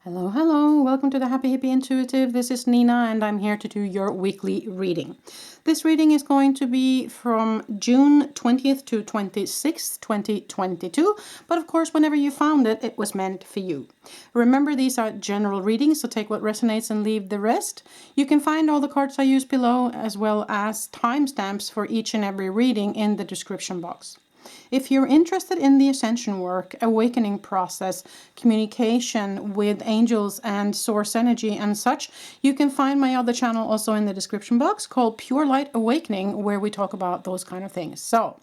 Hello, hello. Welcome to the Happy Hippie Intuitive. This is Nina and I'm here to do your weekly reading. This reading is going to be from June 20th to 26th, 2022. But of course, whenever you found it, it was meant for you. Remember, these are general readings, so take what resonates and leave the rest. You can find all the cards I use below, as well as timestamps for each and every reading in the description box. If you're interested in the ascension work, awakening process, communication with angels and source energy and such, you can find my other channel also in the description box called Pure Light Awakening, where we talk about those kind of things. So,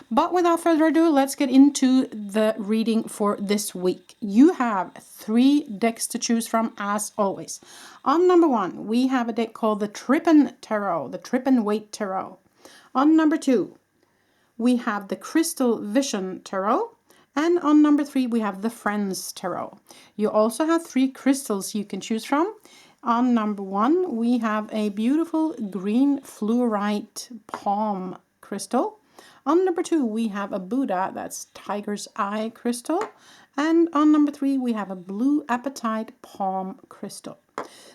but without further ado, let's get into the reading for this week. You have 3 decks to choose from, as always. On number 1, we have a deck called the Trippin Tarot, the Trippin Waite Tarot. On number 2, we have the Crystal Vision Tarot. And on number 3, we have the Friends Tarot. You also have 3 crystals you can choose from. On number 1, we have a beautiful green fluorite palm crystal. On number 2, we have a Buddha, that's Tiger's Eye crystal. And on number 3, we have a blue apatite palm crystal.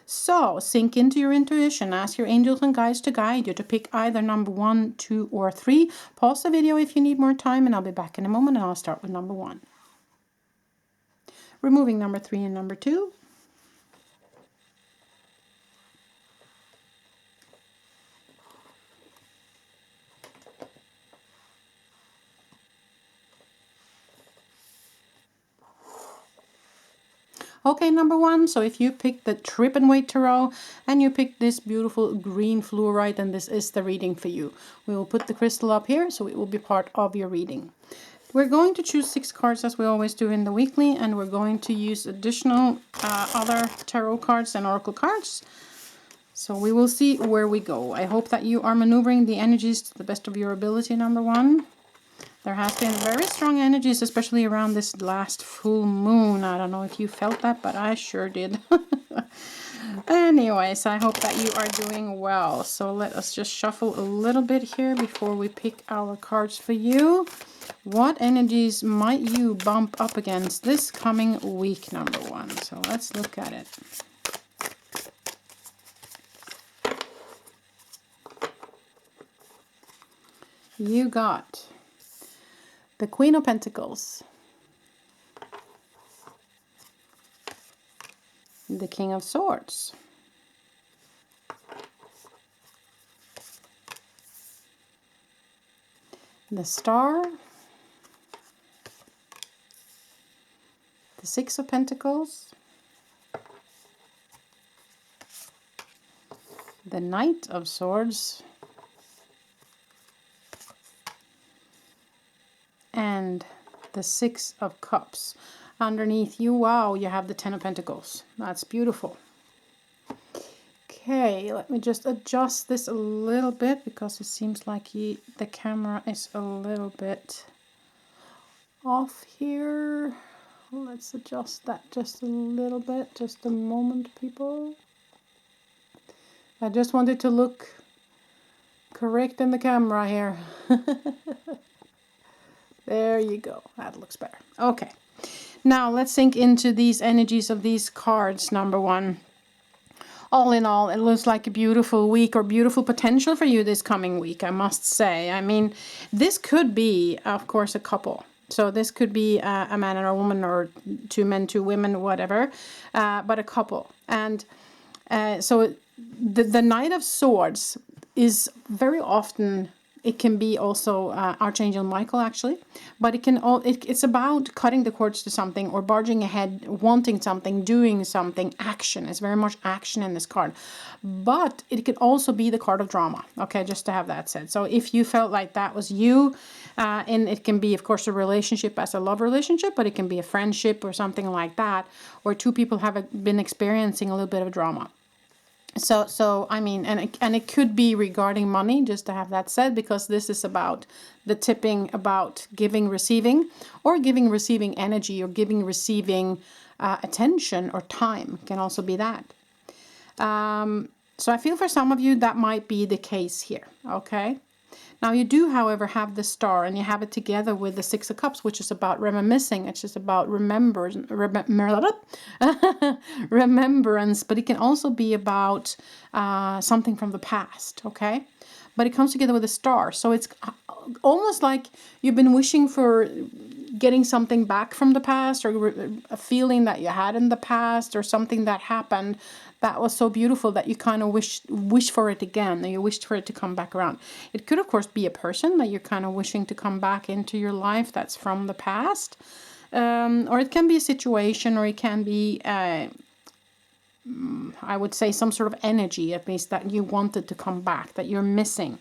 So sink into your intuition, ask your angels and guides to guide you to pick either number 1, 2, or 3. Pause the video if you need more time and I'll be back in a moment, and I'll start with number 1. Removing number 3 and number 2. Okay, number 1, so if you picked the Trippin Waite Tarot and you picked this beautiful green fluorite, then this is the reading for you. We will put the crystal up here so it will be part of your reading. We're going to choose 6 cards as we always do in the weekly, and we're going to use additional other tarot cards and oracle cards. So we will see where we go. I hope that you are maneuvering the energies to the best of your ability, number 1. There has been very strong energies, especially around this last full moon. I don't know if you felt that, but I sure did. Anyways, I hope that you are doing well. So let us just shuffle a little bit here before we pick our cards for you. What energies might you bump up against this coming week, number 1? So let's look at it. You got the Queen of Pentacles, the King of Swords, the Star, the Six of Pentacles, the Knight of Swords, and the Six of Cups. Underneath you, wow, you have the Ten of Pentacles. That's beautiful. Okay, let me just adjust this a little bit because it seems like the camera is a little bit off here. Let's adjust that just a little bit. Just a moment, people. I just wanted to look correct in the camera here. There you go. That looks better. Okay. Now let's sink into these energies of these cards, number 1. All in all, it looks like a beautiful week or beautiful potential for you this coming week, I must say. I mean, this could be, of course, a couple. So this could be a man and a woman, or 2 men, 2 women, whatever, but a couple. And so the Knight of Swords is very often... It can be also Archangel Michael, actually, but it's about cutting the cords to something or barging ahead, wanting something, doing something, action. It's very much action in this card, but it could also be the card of drama. Okay, just to have that said. So if you felt like that was you, and it can be, of course, a relationship as a love relationship, but it can be a friendship or something like that, or 2 people have been experiencing a little bit of drama. So I mean, and it could be regarding money, just to have that said, because this is about the tipping, about giving, receiving, or giving, receiving energy, or giving, receiving attention or time can also be that. So I feel for some of you that might be the case here. Okay. Now you do, however, have the Star, and you have it together with the Six of Cups, which is about reminiscing. It's just about remembrance, but it can also be about something from the past, okay? But it comes together with a Star, so it's almost like you've been wishing for getting something back from the past, or a feeling that you had in the past, or something that happened that was so beautiful that you kind of wish for it again, or you wished for it to come back around. It could, of course, be a person that you're kind of wishing to come back into your life that's from the past, or it can be a situation, or it can be I would say some sort of energy, at least, that you wanted to come back, that you're missing.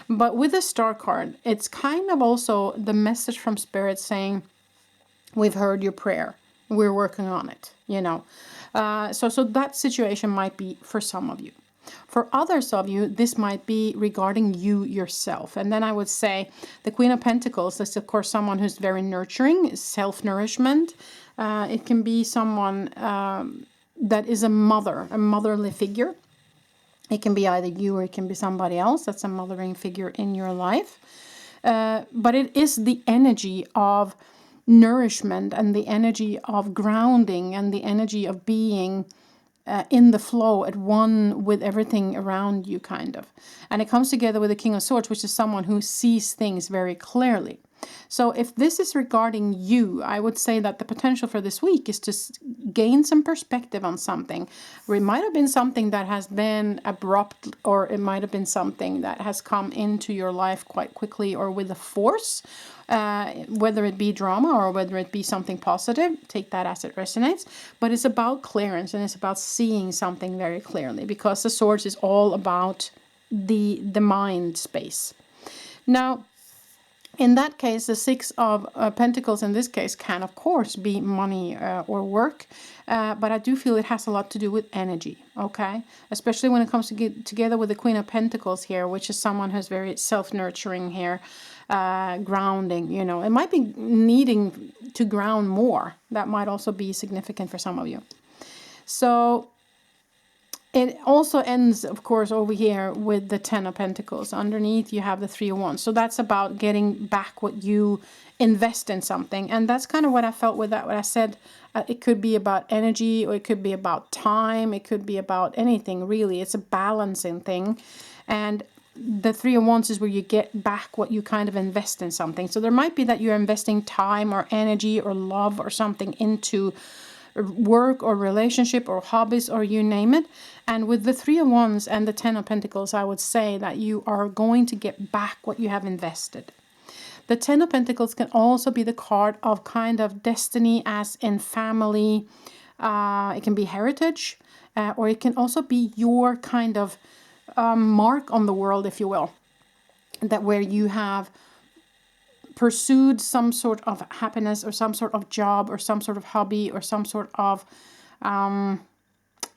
But with the Star card, it's kind of also the message from Spirit saying, we've heard your prayer, we're working on it, you know. So that situation might be for some of you. For others of you, this might be regarding you yourself. And then I would say the Queen of Pentacles is, of course, someone who's very nurturing, self-nourishment. It can be someone that is a motherly figure. It can be either you or it can be somebody else that's a mothering figure in your life. But it is the energy of nourishment, and the energy of grounding, and the energy of being in the flow, at one with everything around you, kind of. And it comes together with the King of Swords, which is someone who sees things very clearly. So if this is regarding you, I would say that the potential for this week is to gain some perspective on something. Or it might have been something that has been abrupt, or it might have been something that has come into your life quite quickly or with a force, whether it be drama or whether it be something positive. Take that as it resonates. But it's about clearance, and it's about seeing something very clearly, because the Swords is all about the mind space. Now, in that case, the Six of Pentacles in this case can, of course, be money or work. But I do feel it has a lot to do with energy, okay? Especially when it comes to get together with the Queen of Pentacles here, which is someone who's very self-nurturing here, grounding, you know. It might be needing to ground more. That might also be significant for some of you. So it also ends, of course, over here with the Ten of Pentacles. Underneath, you have the Three of Wands. So that's about getting back what you invest in something. And that's kind of what I felt with that. What I said, it could be about energy, or it could be about time. It could be about anything, really. It's a balancing thing. And the Three of Wands is where you get back what you kind of invest in something. So there might be that you're investing time or energy or love or something into work or relationship or hobbies or you name it. And with the Three of Wands and the Ten of Pentacles, I would say that you are going to get back what you have invested. The Ten of Pentacles can also be the card of kind of destiny, as in family. It can be heritage, or it can also be your kind of mark on the world, if you will, that where you have pursued some sort of happiness or some sort of job or some sort of hobby or some sort of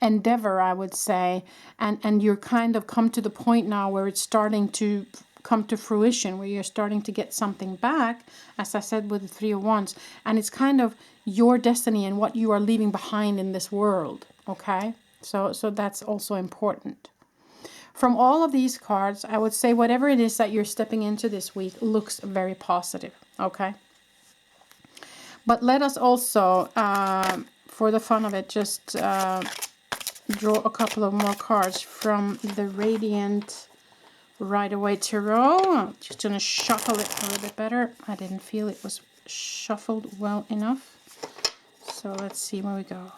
endeavor, I would say, and you're kind of come to the point now where it's starting to come to fruition, where you're starting to get something back, as I said with the Three of Wands, and it's kind of your destiny and what you are leaving behind in this world, okay? So that's also important. From all of these cards, I would say whatever it is that you're stepping into this week looks very positive, okay? But let us also, for the fun of it, just draw a couple of more cards from the Radiant Right Away Tarot. I'm just going to shuffle it a little bit better. I didn't feel it was shuffled well enough. So let's see where we go.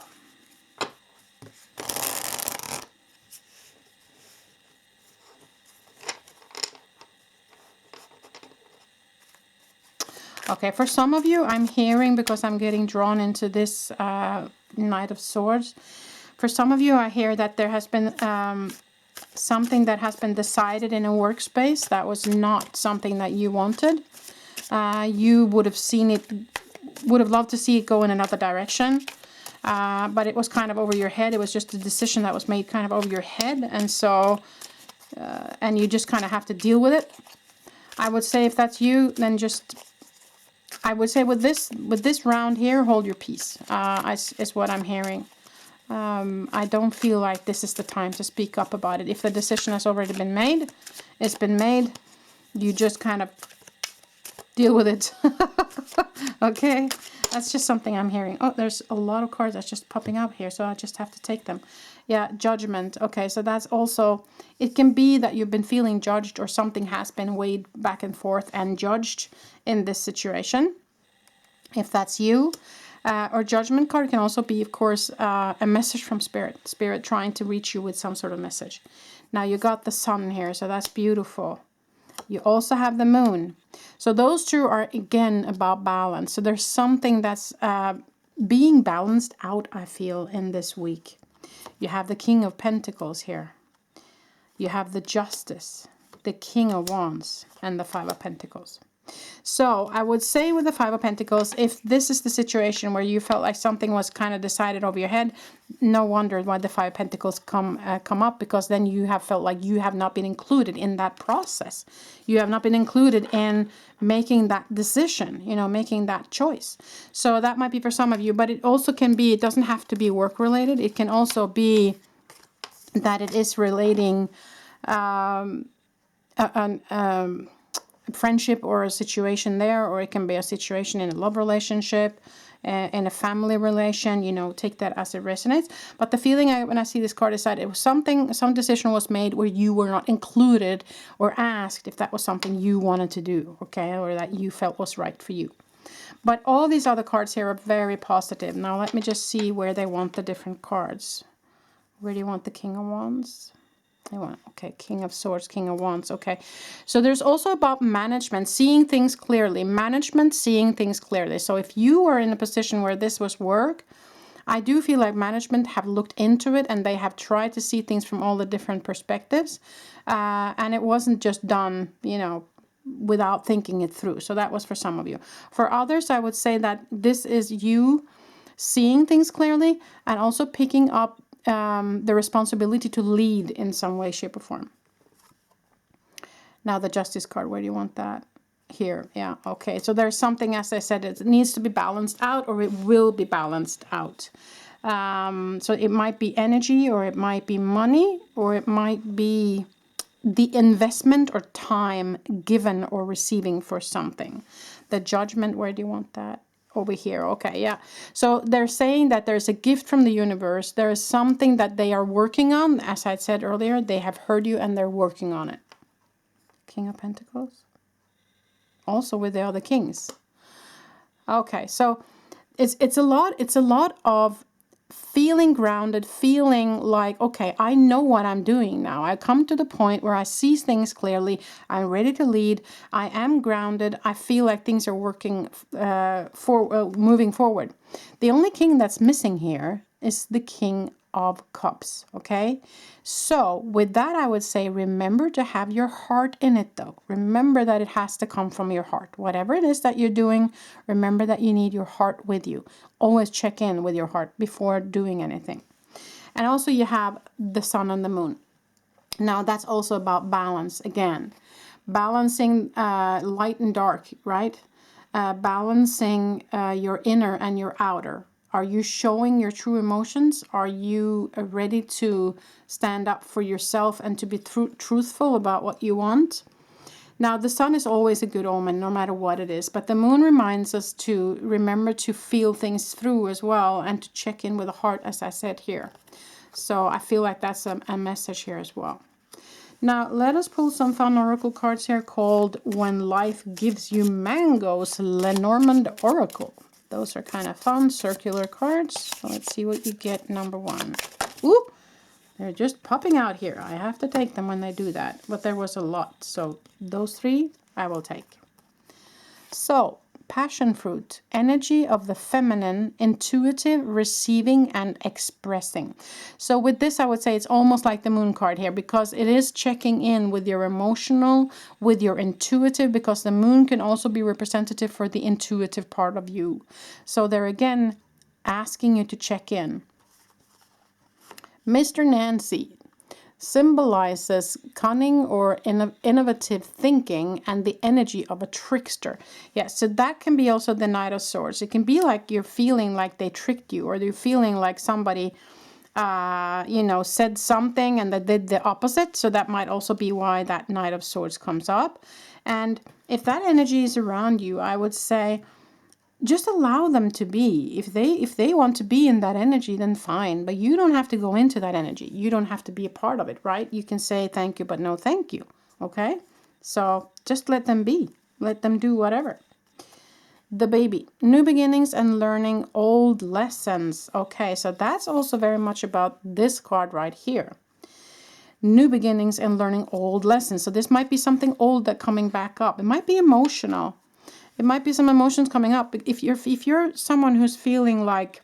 Okay, for some of you, I'm hearing, because I'm getting drawn into this Knight of Swords. For some of you, I hear that there has been something that has been decided in a workspace that was not something that you wanted. You would have seen it, would have loved to see it go in another direction. But it was kind of over your head. It was just a decision that was made kind of over your head. And so, and you just kind of have to deal with it. I would say if that's you, then just... I would say with this round here, hold your peace, is what I'm hearing. I don't feel like this is the time to speak up about it. If the decision has already been made, it's been made, you just kind of deal with it. Okay, that's just something I'm hearing. Oh, there's a lot of cards that's just popping up here, so I just have to take them. Yeah, judgment. Okay, so that's also, it can be that you've been feeling judged, or something has been weighed back and forth and judged in this situation, if that's you. Or judgment card can also be, of course, a message from spirit trying to reach you with some sort of message. Now you got the sun here, so that's beautiful. You also have the moon. So those two are again about balance. So there's something that's being balanced out, I feel, in this week. You have the King of Pentacles here. You have the Justice, the King of Wands, and the Five of Pentacles. So I would say with the Five of Pentacles, if this is the situation where you felt like something was kind of decided over your head, no wonder why the Five of Pentacles come up, because then you have felt like you have not been included in that process. You have not been included in making that decision, you know, making that choice. So that might be for some of you, but it also can be, it doesn't have to be work related. It can also be that it is relating friendship or a situation there, or it can be a situation in a love relationship, in a family relation, you know, take that as it resonates. But the feeling when I see this card is that it was something, some decision was made where you were not included or asked if that was something you wanted to do, okay, or that you felt was right for you. But all these other cards here are very positive. Now let me just see where they want the different cards. Where do you want the King of Wands? Okay, King of Swords, King of Wands. Okay, so there's also about management, seeing things clearly. Management, seeing things clearly. So if you are in a position where this was work, I do feel like management have looked into it and they have tried to see things from all the different perspectives. And it wasn't just done, you know, without thinking it through. So that was for some of you. For others, I would say that this is you seeing things clearly and also picking up the responsibility to lead in some way, shape, or form. Now the Justice card, where do you want that? Here, yeah, okay. So there's something, as I said, it needs to be balanced out, or it will be balanced out. So it might be energy, or it might be money, or it might be the investment or time given or receiving for something. The Judgment, where do you want that? Over here. Okay, yeah. So they're saying that there's a gift from the universe. There is something that they are working on. As I said earlier, they have heard you and they're working on it. King of Pentacles. Also with the other kings. Okay, so it's a lot of feeling grounded, feeling like, okay, I know what I'm doing now. I come to the point where I see things clearly. I'm ready to lead. I am grounded. I feel like things are working moving forward. The only king that's missing here is the King of Cups, okay? So with that, I would say, remember to have your heart in it, though. Remember that it has to come from your heart. Whatever it is that you're doing, remember that you need your heart with you. Always check in with your heart before doing anything. And also you have the sun and the moon. Now that's also about balance again. Balancing light and dark, right? Balancing your inner and your outer. Are you showing your true emotions? Are you ready to stand up for yourself and to be truthful about what you want? Now, the sun is always a good omen, no matter what it is. But the moon reminds us to remember to feel things through as well and to check in with the heart, as I said here. So I feel like that's a message here as well. Now, let us pull some fun oracle cards here called When Life Gives You Mangoes, Lenormand Oracle. Those are kind of fun, circular cards. So let's see what you get, number one. Ooh, they're just popping out here. I have to take them when they do that. But there was a lot. So those three I will take. So, passion fruit, energy of the feminine, intuitive, receiving, and expressing. So with this, I would say it's almost like the moon card here, because it is checking in with your emotional, with your intuitive, because the moon can also be representative for the intuitive part of you. So they're again asking you to check in. Mr. Nancy symbolizes cunning or innovative thinking and the energy of a trickster. Yeah, so that can be also the Knight of Swords. It can be like you're feeling like they tricked you, or you're feeling like somebody you know, said something and they did the opposite. So that might also be why that Knight of Swords comes up. And if that energy is around you, I would say just allow them to be. If they want to be in that energy, then fine. But you don't have to go into that energy. You don't have to be a part of it, right? You can say thank you, but no thank you. Okay? So just let them be. Let them do whatever. The Baby. New beginnings and learning old lessons. Okay, so that's also very much about this card right here. New beginnings and learning old lessons. So this might be something old that coming back up. It might be emotional. It might be some emotions coming up. If you're someone who's feeling like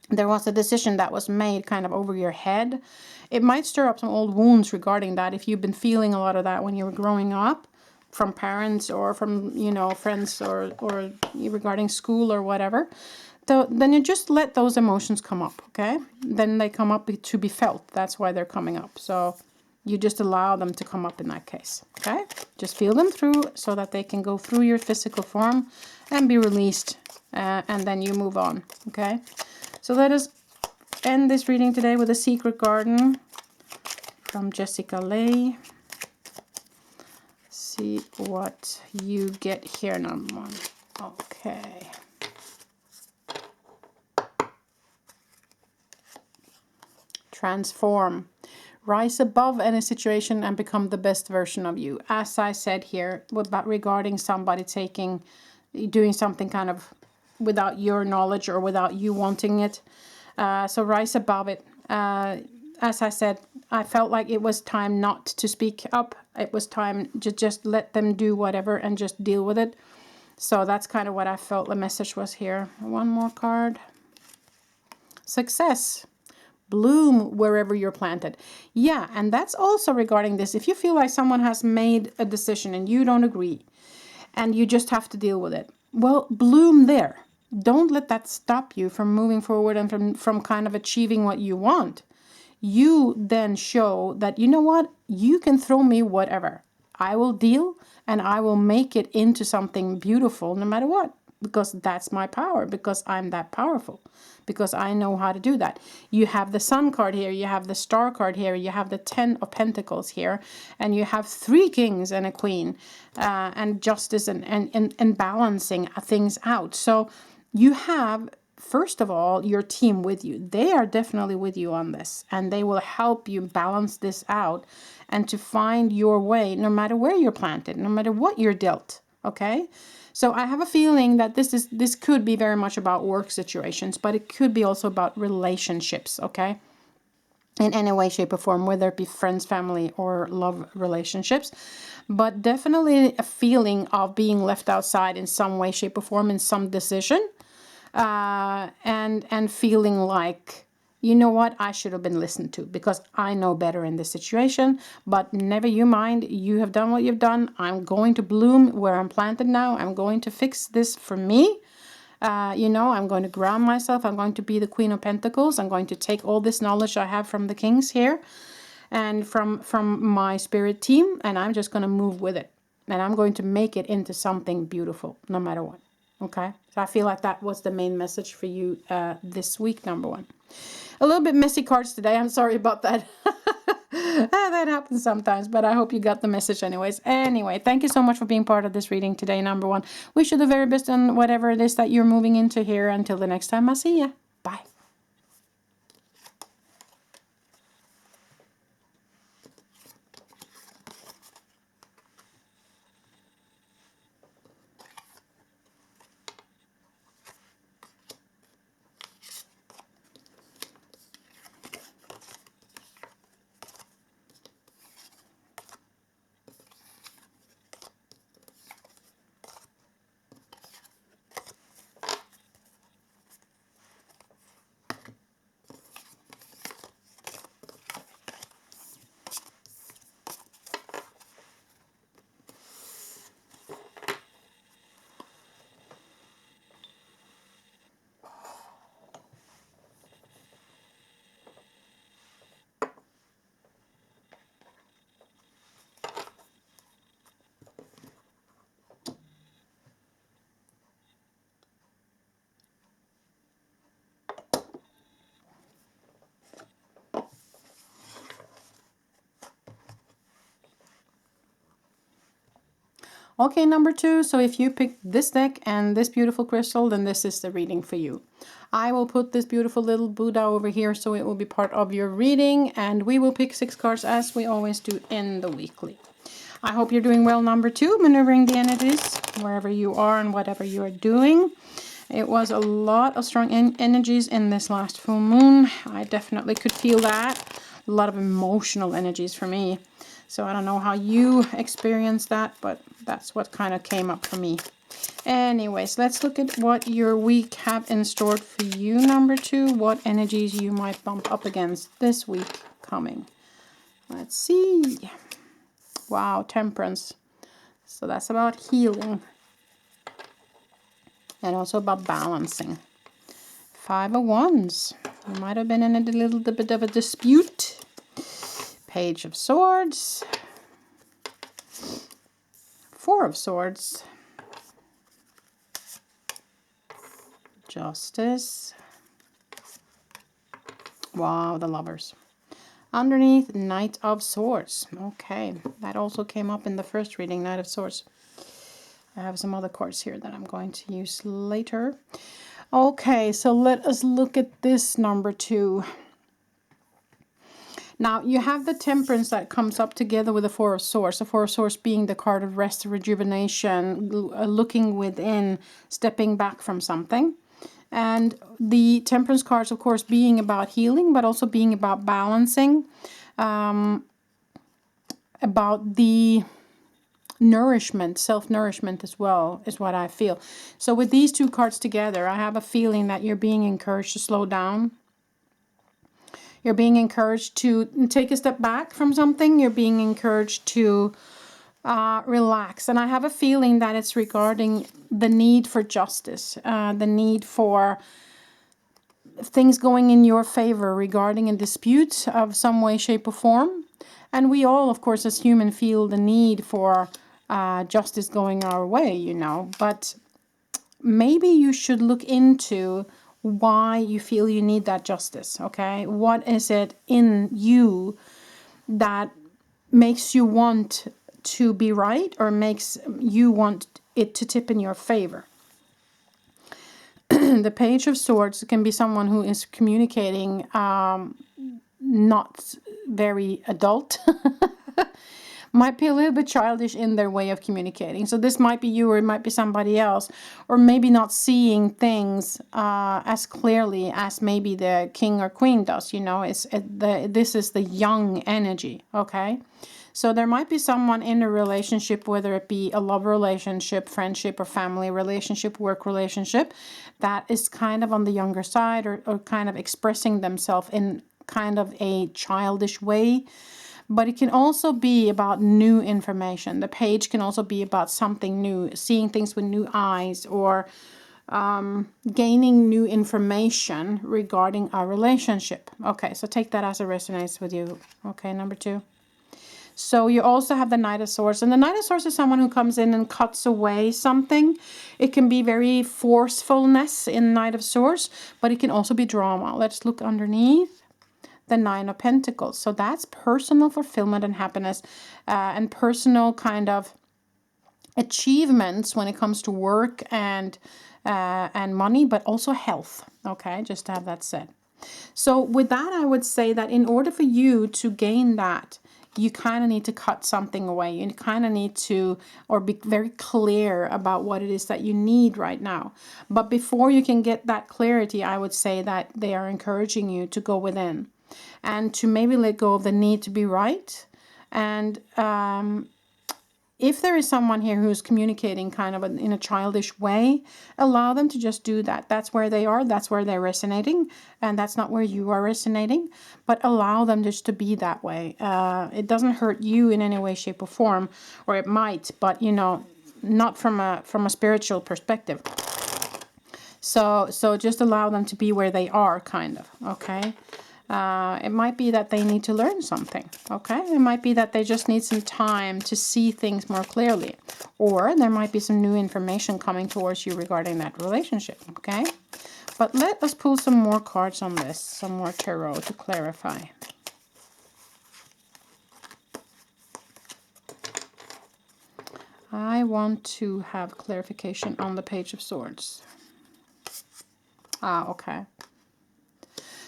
there was a decision that was made kind of over your head, it might stir up some old wounds regarding that. If you've been feeling a lot of that when you were growing up, from parents or from, you know, friends or regarding school or whatever, then you just let those emotions come up, okay? Then they come up to be felt. That's why they're coming up. So you just allow them to come up in that case, okay? Just feel them through so that they can go through your physical form and be released, and then you move on, okay? So let us end this reading today with a Secret Garden from Jessica Lay. See what you get here, number one. Okay. Transform. Rise above any situation and become the best version of you. As I said here, about regarding somebody doing something kind of without your knowledge or without you wanting it. So rise above it. As I said, I felt like it was time not to speak up. It was time to just let them do whatever and just deal with it. So that's kind of what I felt the message was here. One more card. Success. Bloom wherever you're planted. Yeah, and that's also regarding this. If you feel like someone has made a decision and you don't agree and you just have to deal with it, well, bloom there. Don't let that stop you from moving forward and from kind of achieving what you want. You then show that, you know what, you can throw me whatever. I will deal and I will make it into something beautiful no matter what. Because that's my power, because I'm that powerful, because I know how to do that. You have the Sun card here, you have the Star card here, you have the 10 of Pentacles here, and you have 3 kings and a queen, and justice and balancing things out. So you have, first of all, your team with you. They are definitely with you on this, and they will help you balance this out and to find your way, no matter where you're planted, no matter what you're dealt, okay? So I have a feeling that this could be very much about work situations, but it could be also about relationships, okay? In any way, shape, or form, whether it be friends, family, or love relationships. But definitely a feeling of being left outside in some way, shape, or form, in some decision. And feeling like, you know what, I should have been listened to because I know better in this situation. But never you mind, you have done what you've done. I'm going to bloom where I'm planted now. I'm going to fix this for me. You know, I'm going to ground myself. I'm going to be the Queen of Pentacles. I'm going to take all this knowledge I have from the kings here and from my spirit team, and I'm just going to move with it. And I'm going to make it into something beautiful, no matter what. Okay, so I feel like that was the main message for you this week, number one. A little bit messy cards today. I'm sorry about that. That happens sometimes, but I hope you got the message anyways. Anyway, thank you so much for being part of this reading today, number one. Wish you the very best on whatever it is that you're moving into here. Until the next time, I'll see ya. Bye. Okay, number 2. So if you picked this deck and this beautiful crystal, then this is the reading for you. I will put this beautiful little Buddha over here so it will be part of your reading. And we will pick 6 cards as we always do in the weekly. I hope you're doing well, number 2, maneuvering the energies wherever you are and whatever you are doing. It was a lot of strong energies in this last full moon. I definitely could feel that. A lot of emotional energies for me. So I don't know how you experienced that, but that's what kind of came up for me. Anyways, let's look at what your week have in store for you, number 2. What energies you might bump up against this week coming. Let's see. Wow, temperance. So that's about healing. And also about balancing. 5 of Wands. You might have been in a little bit of a dispute. Page of Swords. 4 of Swords. Justice. Wow, the Lovers. Underneath, Knight of Swords. Okay, that also came up in the first reading, Knight of Swords. I have some other cards here that I'm going to use later. Okay, so let us look at this, number 2. Now, you have the Temperance that comes up together with the 4 of Swords. The 4 of Swords being the card of rest, rejuvenation, looking within, stepping back from something. And the Temperance cards, of course, being about healing, but also being about balancing, about the nourishment, self-nourishment as well, is what I feel. So with these 2 cards together, I have a feeling that you're being encouraged to slow down. You're being encouraged to take a step back from something. You're being encouraged to relax. And I have a feeling that it's regarding the need for justice, the need for things going in your favor regarding a dispute of some way, shape, or form. And we all, of course, as human, feel the need for justice going our way, you know. But maybe you should look into why you feel you need that justice, okay? What is it in you that makes you want to be right or makes you want it to tip in your favor? The Page of Swords can be someone who is communicating not very adult. Might be a little bit childish in their way of communicating. So this might be you, or it might be somebody else, or maybe not seeing things as clearly as maybe the king or queen does. You know, this is the young energy. Okay, so there might be someone in a relationship, whether it be a love relationship, friendship, or family relationship, work relationship, that is kind of on the younger side, or kind of expressing themselves in kind of a childish way. But it can also be about new information. The page can also be about something new, seeing things with new eyes, or gaining new information regarding our relationship. Okay, so take that as it resonates with you. Okay, number 2. So you also have the Knight of Swords. And the Knight of Swords is someone who comes in and cuts away something. It can be very forcefulness in Knight of Swords, but it can also be drama. Let's look underneath. The 9 of Pentacles. So that's personal fulfillment and happiness, and personal kind of achievements when it comes to work and money, but also health. Okay, just to have that said. So with that, I would say that in order for you to gain that, you kind of need to cut something away. You kind of need to, or be very clear about what it is that you need right now. But before you can get that clarity, I would say that they are encouraging you to go within and to maybe let go of the need to be right. And if there is someone here who's communicating kind of in a childish way, allow them to just do that. That's where they are. That's where they're resonating. And that's not where you are resonating. But allow them just to be that way. It doesn't hurt you in any way, shape, or form. Or it might, but, you know, not from a spiritual perspective. So just allow them to be where they are, kind of. Okay. It might be that they need to learn something, okay? It might be that they just need some time to see things more clearly. Or there might be some new information coming towards you regarding that relationship, okay? But let us pull some more cards on this, some more tarot to clarify. I want to have clarification on the Page of Swords. Okay.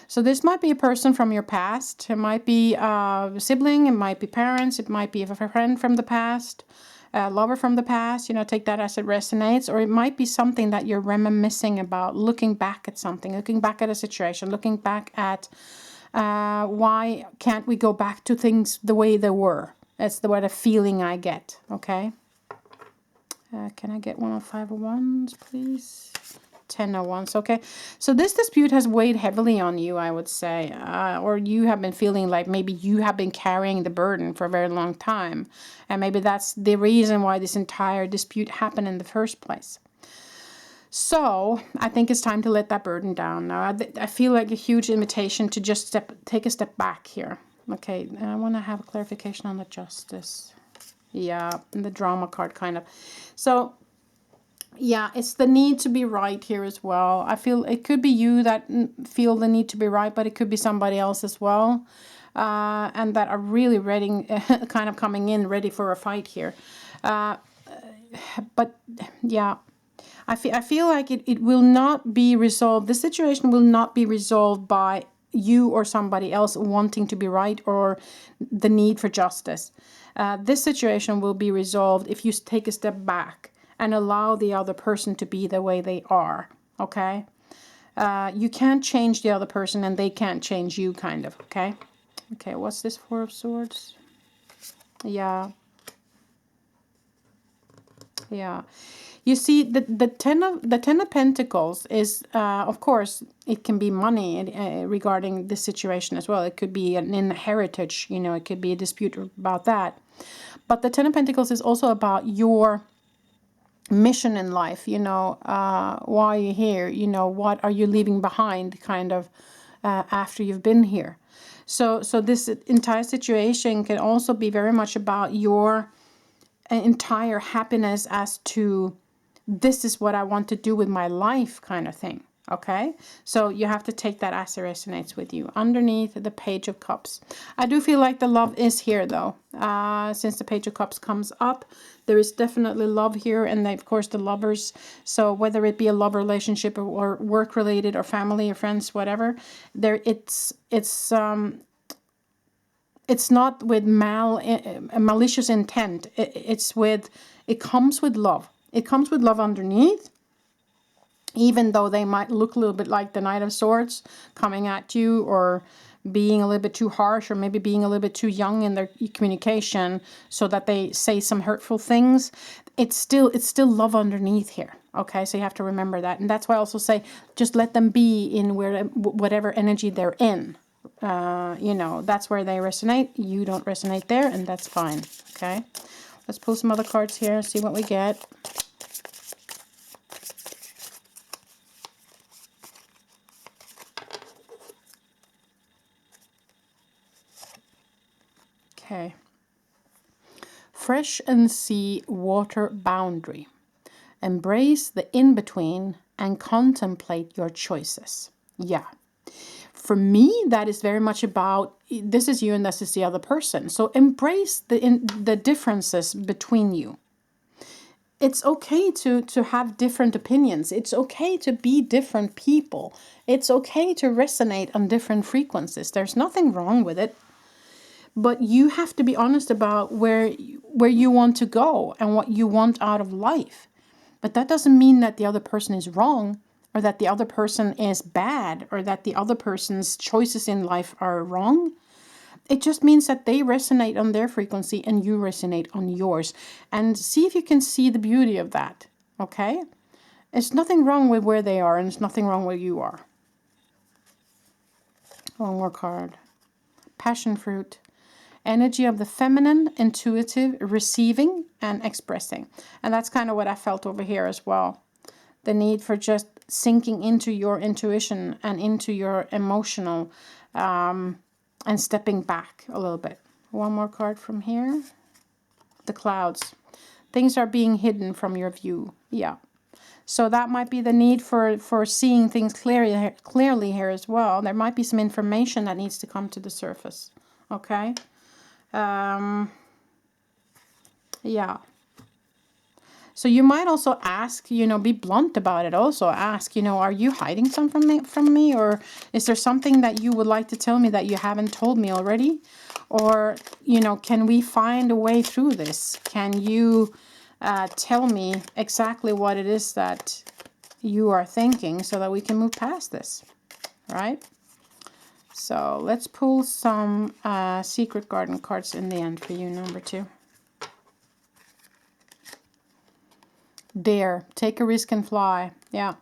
So this might be a person from your past. It might be a sibling, it might be parents, it might be a friend from the past, a lover from the past, you know, take that as it resonates. Or it might be something that you're reminiscing about, looking back at something, looking back at a situation, looking back at why can't we go back to things the way they were. That's the feeling I get, okay? Can I get one of 5 of Wands, please? 10 of Wands, okay. So this dispute has weighed heavily on you, I would say. Or you have been feeling like maybe you have been carrying the burden for a very long time. And maybe that's the reason why this entire dispute happened in the first place. So I think it's time to let that burden down. Now, I feel like a huge invitation to just take a step back here. Okay, and I want to have a clarification on the Justice. Yeah, and the drama card kind of. So yeah, it's the need to be right here as well. I feel it could be you that feel the need to be right, but it could be somebody else as well. And that are really ready, kind of coming in ready for a fight here. But yeah, I feel like it will not be resolved. The situation will not be resolved by you or somebody else wanting to be right or the need for justice. This situation will be resolved if you take a step back and allow the other person to be the way they are, okay? You can't change the other person and they can't change you, kind of, okay? Okay, what's this 4 of Swords? Yeah. Yeah. You see, the ten of Pentacles is, of course, it can be money regarding this situation as well. It could be an inheritance, you know, it could be a dispute about that. But the 10 of Pentacles is also about your mission in life, you know, why are you here, you know, what are you leaving behind, kind of, after you've been here. So this entire situation can also be very much about your entire happiness as to this is what I want to do with my life, kind of thing. Okay, so you have to take that as it resonates with you. Underneath the Page of Cups, I do feel like the love is here though. Since the Page of Cups comes up, there is definitely love here, and of course the lovers. So whether it be a love relationship or work related or family or friends, whatever, there it's not with malicious intent. It comes with love. It comes with love underneath. Even though they might look a little bit like the Knight of Swords coming at you, or being a little bit too harsh, or maybe being a little bit too young in their communication so that they say some hurtful things, it's still love underneath here. Okay, so you have to remember that. And that's why I also say just let them be in whatever energy they're in. You know, that's where they resonate. You don't resonate there, and that's fine. Okay, let's pull some other cards here and see what we get. Okay. Fresh and sea water boundary. Embrace the in-between and contemplate your choices. Yeah. For me, that is very much about, this is you and this is the other person. So embrace the differences between you. It's okay to have different opinions. It's okay to be different people. It's okay to resonate on different frequencies. There's nothing wrong with it. But you have to be honest about where you want to go and what you want out of life. But that doesn't mean that the other person is wrong, or that the other person is bad, or that the other person's choices in life are wrong. It just means that they resonate on their frequency and you resonate on yours. And see if you can see the beauty of that, okay? There's nothing wrong with where they are, and there's nothing wrong where you are. One more card. Passion fruit. Energy of the feminine, intuitive, receiving and expressing. And that's kind of what I felt over here as well. The need for just sinking into your intuition and into your emotional, and stepping back a little bit. One more card from here. The clouds. Things are being hidden from your view. Yeah. So that might be the need for seeing things clearly here as well. There might be some information that needs to come to the surface. Okay. Yeah. So you might also ask, you know, be blunt about it. Also ask, you know, are you hiding something from me? Or is there something that you would like to tell me that you haven't told me already? Or, you know, can we find a way through this? Can you tell me exactly what it is that you are thinking so that we can move past this, right? So let's pull some secret garden cards in the end for you, number 2. Dare, take a risk and fly. Yeah.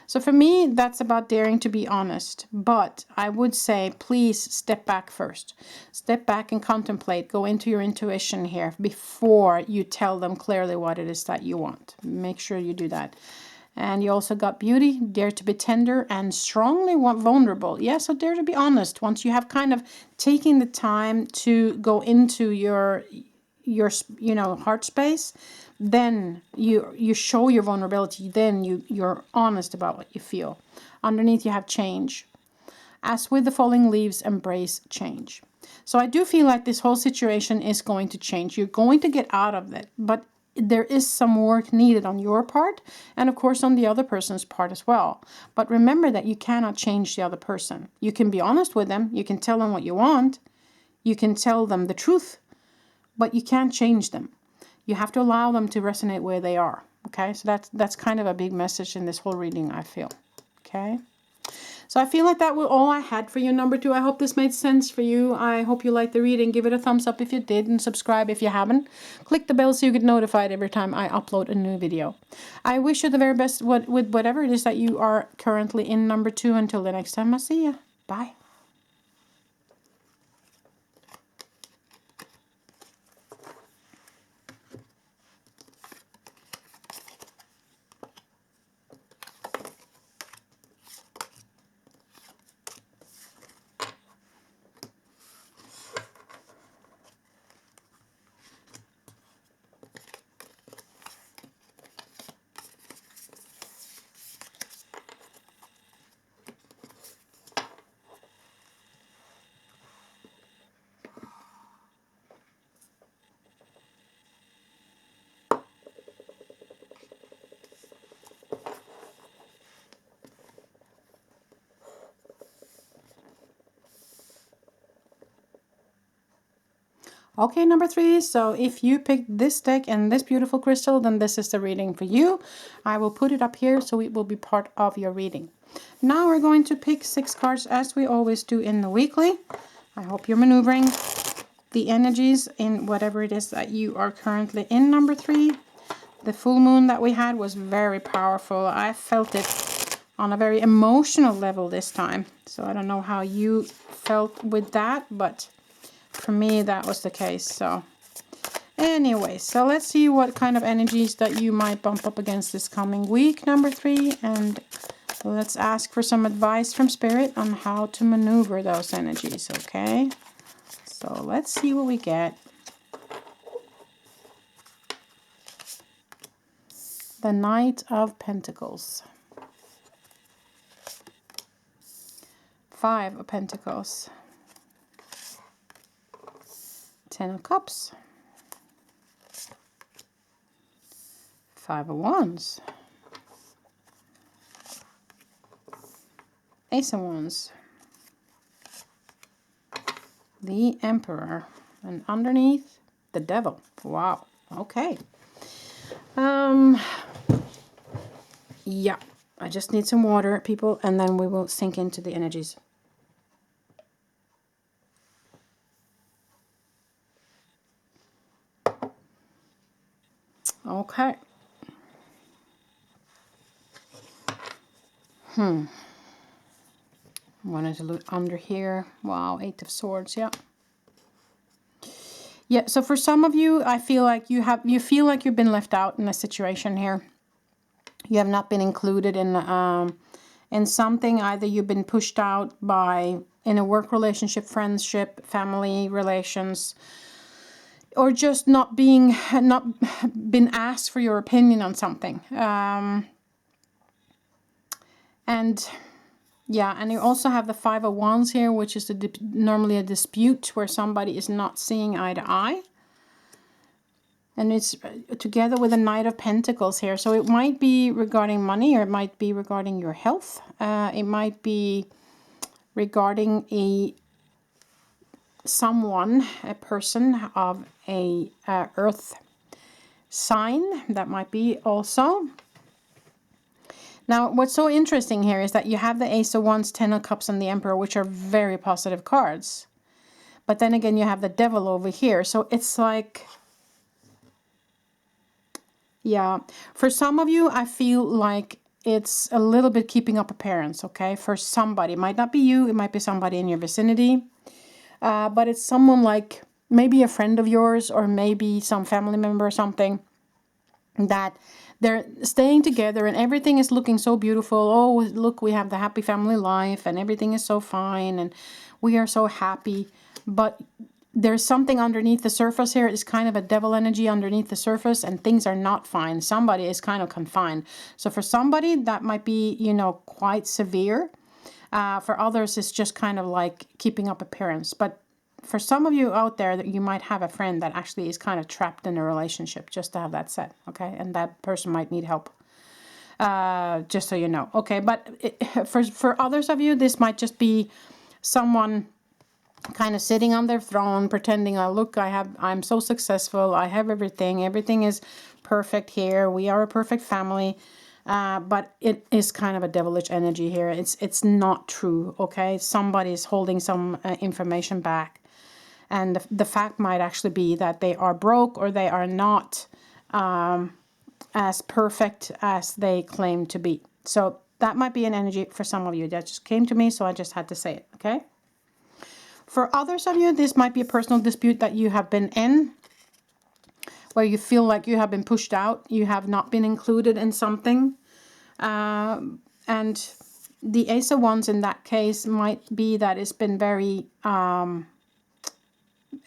So for me, that's about daring to be honest. But I would say, please step back first. Step back and contemplate. Go into your intuition here before you tell them clearly what it is that you want. Make sure you do that. And you also got beauty, dare to be tender and strongly vulnerable. Yeah, so dare to be honest. Once you have kind of taken the time to go into your you know, heart space, then you show your vulnerability. Then you're honest about what you feel. Underneath you have change. As with the falling leaves, embrace change. So I do feel like this whole situation is going to change. You're going to get out of it, but there is some work needed on your part, and of course on the other person's part as well. But remember that you cannot change the other person. You can be honest with them. You can tell them what you want. You can tell them the truth, but you can't change them. You have to allow them to resonate where they are. Okay, so that's kind of a big message in this whole reading, I feel. Okay. So I feel like that was all I had for you, number 2. I hope this made sense for you. I hope you liked the reading. Give it a thumbs up if you did, and subscribe if you haven't. Click the bell so you get notified every time I upload a new video. I wish you the very best with whatever it is that you are currently in, number 2. Until the next time I see you. Bye. Okay, number 3, so if you picked this deck and this beautiful crystal, then this is the reading for you. I will put it up here so it will be part of your reading. Now we're going to pick 6 cards as we always do in the weekly. I hope you're maneuvering the energies in whatever it is that you are currently in, number 3. The full moon that we had was very powerful. I felt it on a very emotional level this time. So I don't know how you felt with that, but for me that was the case. So anyway, so let's see what kind of energies that you might bump up against this coming week, number 3, and let's ask for some advice from Spirit on how to maneuver those energies. Okay, so let's see what we get. The Knight of Pentacles, 5 of Pentacles, 10 of Cups, 5 of Wands, Ace of Wands, the Emperor, and underneath the Devil. Wow. Okay. Yeah, I just need some water, people, and then we will sink into the energies. Okay. Wanted to look under here. Wow, 8 of Swords, yeah. Yeah, so for some of you, I feel like you feel like you've been left out in a situation here. You have not been included in something. Either you've been pushed out in a work relationship, friendship, family relations, or just not been asked for your opinion on something. And yeah, and you also have the 5 of Wands here, which is normally a dispute where somebody is not seeing eye to eye. And it's together with the Knight of Pentacles here. So it might be regarding money, or it might be regarding your health. It might be regarding a person of a earth sign. That might be also. Now, what's so interesting here is that you have the Ace of Wands, Ten of Cups, and the Emperor, which are very positive cards. But then again, you have the Devil over here. So it's like, yeah, for some of you, I feel like it's a little bit keeping up appearance, okay? For somebody, it might not be you, it might be somebody in your vicinity. But it's someone like maybe a friend of yours, or maybe some family member or something, that they're staying together and everything is looking so beautiful. Oh, look, we have the happy family life and everything is so fine and we are so happy. But there's something underneath the surface here. It's kind of a devil energy underneath the surface, and things are not fine. Somebody is kind of confined. So for somebody, that might be, you know, quite severe. For others, it's just kind of like keeping up appearance. But for some of you out there, that you might have a friend that actually is kind of trapped in a relationship, just to have that said, okay? And that person might need help, just so you know, okay? But for others of you, this might just be someone kind of sitting on their throne, pretending, oh, look, I'm so successful, I have everything is perfect here, we are a perfect family. But it is kind of a devilish energy here. It's not true, okay? Somebody is holding some information back. And the fact might actually be that they are broke, or they are not as perfect as they claim to be. So that might be an energy for some of you. That just came to me, so I just had to say it, okay? For others of you, this might be a personal dispute that you have been in, where you feel like you have been pushed out, you have not been included in something. And the Ace of Wands in that case might be that it's been very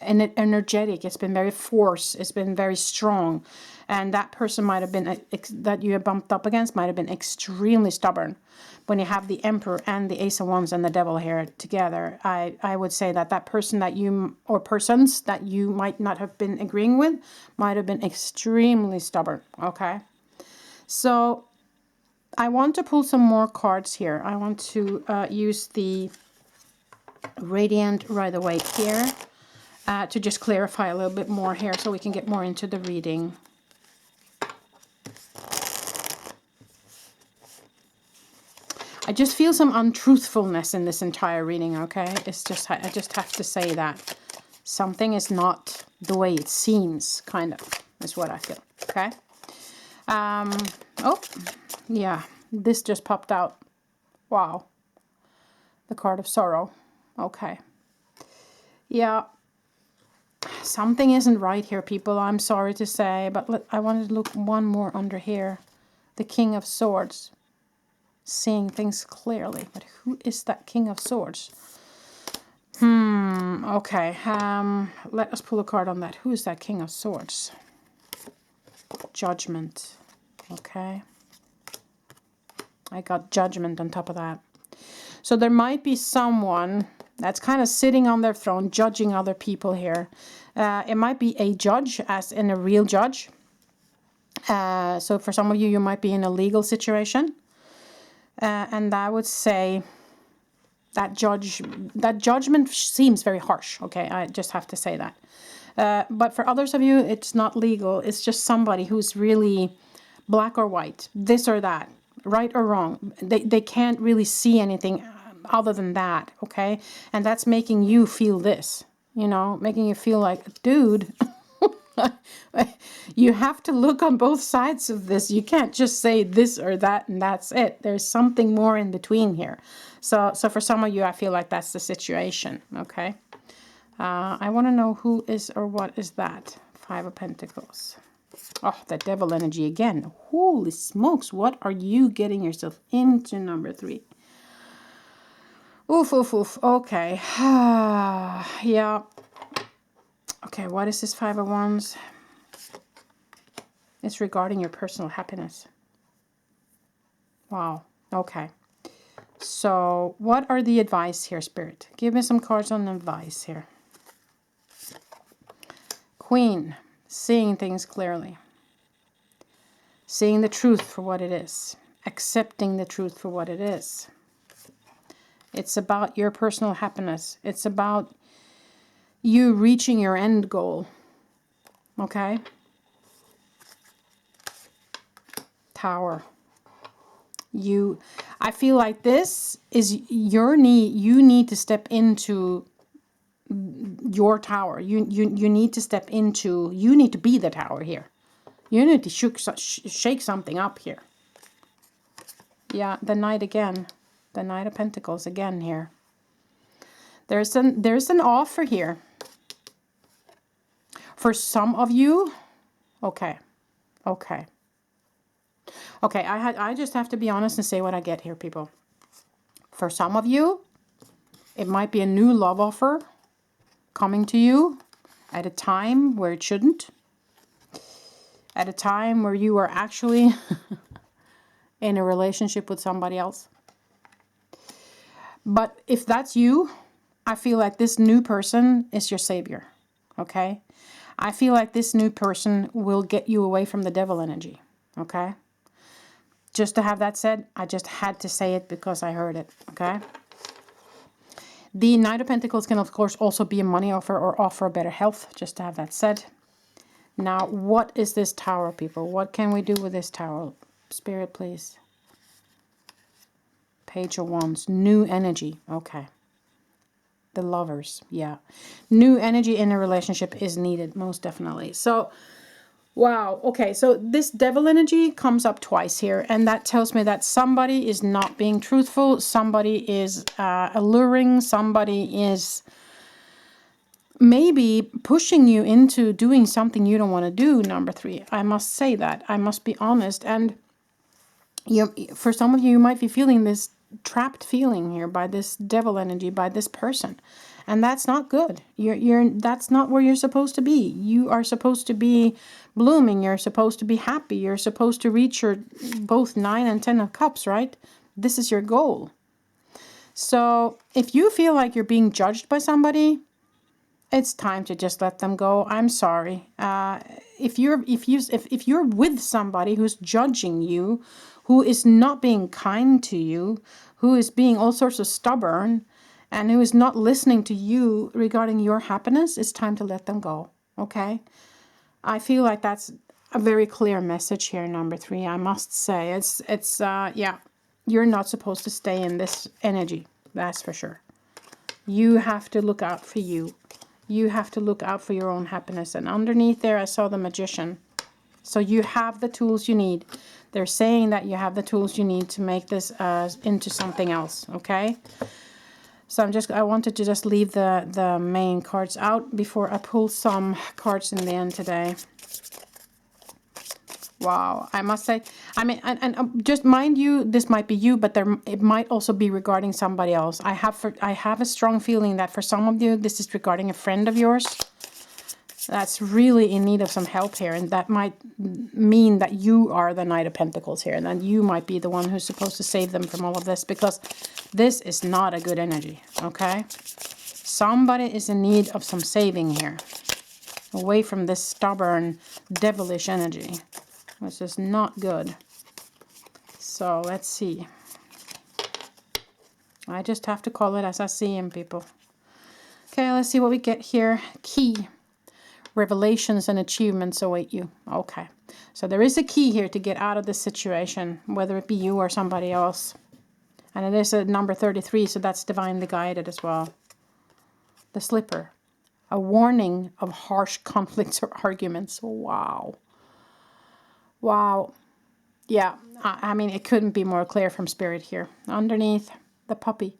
energetic, it's been very force, it's been very strong. And that person might have been, that you have bumped up against, might have been extremely stubborn. When you have the Emperor and the Ace of Wands and the Devil here together, I would say that that person that you, or persons that you might not have been agreeing with, might have been extremely stubborn, okay? So I want to pull some more cards here. I want to use the Radiant Rider-Waite here to just clarify a little bit more here, so we can get more into the reading. I just feel some untruthfulness in this entire reading, okay? It's just, I just have to say that something is not the way it seems, kind of, is what I feel, okay? Oh, yeah, this just popped out. Wow. The card of sorrow. Okay. Yeah. Something isn't right here, people. I'm sorry to say, but I wanted to look one more under here. The King of Swords. Seeing things clearly. But who is that King of Swords? Okay. Let us pull a card on that. Who is that King of Swords? Judgment. Okay. I got Judgment on top of that. So there might be someone that's kind of sitting on their throne, judging other people here. It might be a judge, as in a real judge. So for some of you, you might be in a legal situation. And I would say that judgment seems very harsh. Okay, I just have to say that. But for others of you, it's not legal. It's just somebody who's really black or white, this or that, right or wrong. They can't really see anything other than that, okay? And that's making you feel this, you know, making you feel like, dude, you have to look on both sides of this. You can't just say this or that and that's it. There's something more in between here. So for some of you, I feel like that's the situation, okay? I want to know who is or what is that. Five of Pentacles. Oh, that devil energy again. Holy smokes, what are you getting yourself into, number 3? Oof, oof, oof. Okay. Yeah. Okay, what is this Five of Wands? It's regarding your personal happiness. Wow. Okay. So, what are the advice here, Spirit? Give me some cards on advice here. Queen. Seeing things clearly. Seeing the truth for what it is. Accepting the truth for what it is. It's about your personal happiness. It's about you reaching your end goal. Okay? Tower. I feel like this is your need. You need to step into your tower. You need to step into, you need to be the tower here. You need to shake something up here. Yeah, the Knight again. The Knight of Pentacles again here. There's an offer here. For some of you, okay. Okay, I just have to be honest and say what I get here, people. For some of you, it might be a new love offer coming to you at a time where it shouldn't. At a time where you are actually in a relationship with somebody else. But if that's you, I feel like this new person is your savior. Okay? I feel like this new person will get you away from the devil energy. Okay? Just to have that said, I just had to say it because I heard it. Okay? The Knight of Pentacles can, of course, also be a money offer or offer better health, just to have that said. Now, what is this tower, people? What can we do with this tower? Spirit, please. Page of Wands. New energy. Okay. The Lovers. Yeah. New energy in a relationship is needed, most definitely. So, wow. Okay, so this devil energy comes up twice here, and that tells me that somebody is not being truthful. Somebody is alluring. Somebody is maybe pushing you into doing something you don't want to do, number 3. I must say that. I must be honest. And for some of you, you might be feeling this trapped feeling here by this devil energy, by this person. And that's not good. That's not where you're supposed to be. You are supposed to be blooming. You're supposed to be happy. You're supposed to reach your both 9 and 10 of cups, right? This is your goal. So if you feel like you're being judged by somebody, it's time to just let them go. I'm sorry. If you're with somebody who's judging you, who is not being kind to you, who is being all sorts of stubborn, and who is not listening to you regarding your happiness, it's time to let them go. Okay? I feel like that's a very clear message here, number 3. I must say, yeah, you're not supposed to stay in this energy. That's for sure. You have to look out for you. You have to look out for your own happiness. And underneath there, I saw the Magician. So you have the tools you need. They're saying that you have the tools you need to make this into something else, okay? So I wanted to just leave the main cards out before I pull some cards in the end today. Wow, I must say, I mean, and just mind you, this might be you, but it might also be regarding somebody else. I have a strong feeling that for some of you, this is regarding a friend of yours that's really in need of some help here, and that might mean that you are the Knight of Pentacles here, and then you might be the one who's supposed to save them from all of this, because this is not a good energy, okay? Somebody is in need of some saving here, away from this stubborn, devilish energy. Which is not good. So let's see. I just have to call it as I see him, people. Okay, let's see what we get here. Key. Revelations and achievements await you. Okay. So there is a key here to get out of this situation, whether it be you or somebody else. And it is a number 33, so that's divinely guided as well. The Slipper. A warning of harsh conflicts or arguments. Wow. Wow. Yeah, I mean, it couldn't be more clear from Spirit here. Underneath, the Puppy.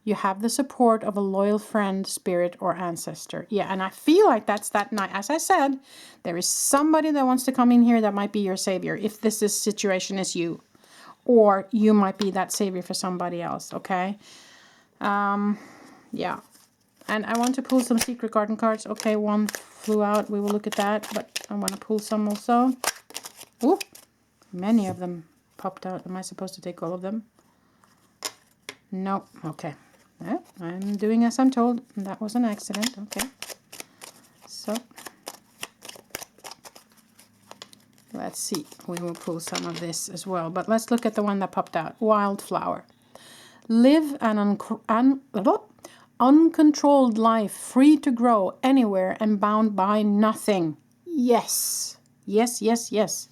You have the support of a loyal friend, spirit, or ancestor. Yeah, and I feel like that's that night. As I said, there is somebody that wants to come in here that might be your savior, if situation is you. Or you might be that savior for somebody else, okay? Yeah. And I want to pull some secret garden cards. Okay, one flew out. We will look at that, but I want to pull some also. Ooh. Many of them popped out. Am I supposed to take all of them? No. Okay. Well, I'm doing as I'm told. That was an accident. Okay. So. Let's see. We will pull some of this as well. But let's look at the one that popped out. Wildflower. Live an uncontrolled life, free to grow anywhere and bound by nothing. Yes. Yes, yes, yes.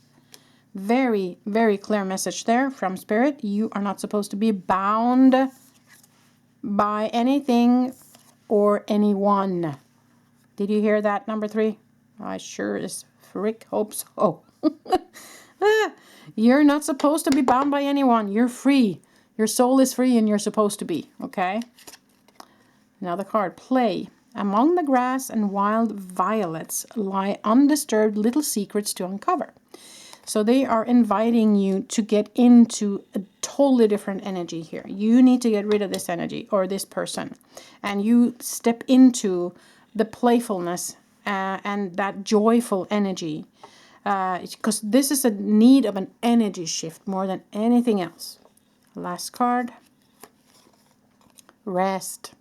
Very, very clear message there from Spirit. You are not supposed to be bound by anything or anyone. Did you hear that, number 3? I sure as frick hope so. You're not supposed to be bound by anyone. You're free. Your soul is free and you're supposed to be, okay? Another card. Play. Among the grass and wild violets lie undisturbed little secrets to uncover. So they are inviting you to get into a totally different energy here. You need to get rid of this energy or this person. And you step into the playfulness and that joyful energy. Because this is a need of an energy shift more than anything else. Last card. Rest.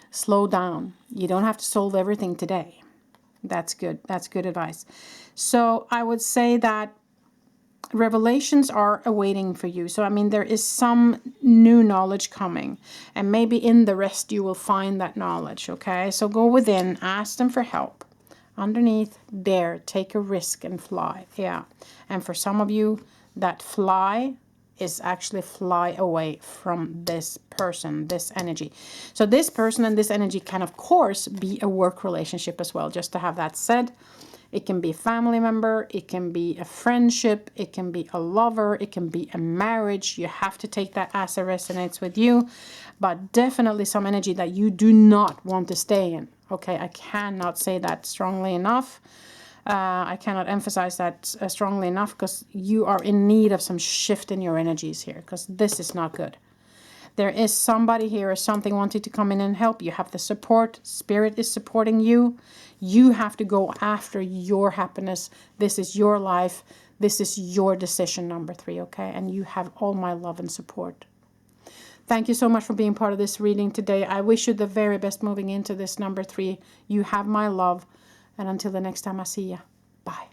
Slow down. You don't have to solve everything today. That's good. That's good advice. So I would say that revelations are awaiting for you. So, I mean, there is some new knowledge coming. And maybe in the rest you will find that knowledge, okay? So go within. Ask them for help. Underneath, dare. Take a risk and fly. Yeah. And for some of you, that fly is actually fly away from this person, this energy. So this person and this energy can, of course, be a work relationship as well, just to have that said. It can be a family member, it can be a friendship, it can be a lover, it can be a marriage. You have to take that as it resonates with you, but definitely some energy that you do not want to stay in. Okay, I cannot say that strongly enough. I cannot emphasize that strongly enough, because you are in need of some shift in your energies here, because this is not good. There is somebody here or something wanting to come in and help. You have the support. Spirit is supporting you. You have to go after your happiness. This is your life. This is your decision, number 3, okay? And you have all my love and support. Thank you so much for being part of this reading today. I wish you the very best moving into this number 3. You have my love. And until the next time I see you, bye.